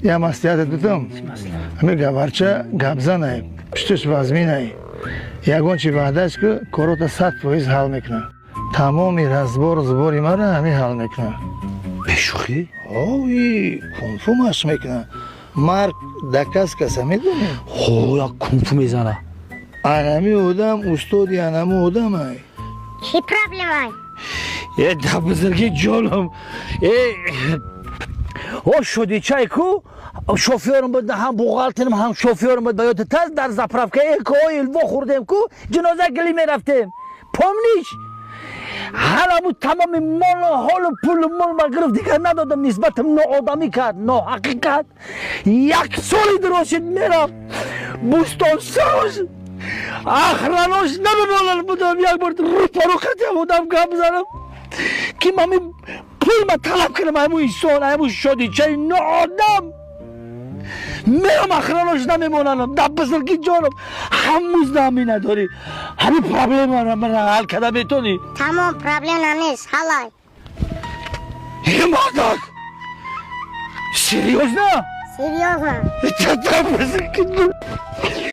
Я маслиҳатат додам. Ҳамин гаварча гапзанай, пишташ вазминай. Ягон чи ваъдаст ки корота 100% ҳал мекунад. Тамоми разбори мара ҳамин ҳал мекунад. бешухӣ Ой, кунфумаш мекунад. Марг дакаскаса медонӣ? як кунфу мезана. Анами одам устоди анами одамай. Чи проблемай? Да бузурги ҷонам. Шуди чай ку шофёрам буд, ҳам буғалтирам, ҳам шофёрам буд. Ёдат аст дар заправка илво хӯрдем ку ҷиноза гилӣ мерафтем. Помниш? ҳала буд тамоми молу ҳолу пулу мол ма гирифт, дигар надодам, нисбатам ноодамӣ кард, ноҳақиқат. Як соли дроз шуд мерам Бӯстонсоз. Ахранош намемонад будам, як бор рӯпарӯ қатя будам гап занам ки ман пул ма талаб кардам ҳамун инсон, ҳамун шодичаи ноодам. мерам ахранош намемонам. Да бузурги ҷонам, ҳанӯз намӣ надорӣ. ҳамин проблемаро мара ҳал карда метонӣ? Тамом, проблема нест, ҳалай. Мардак, серьёзно? Серьёзно. Да бузурги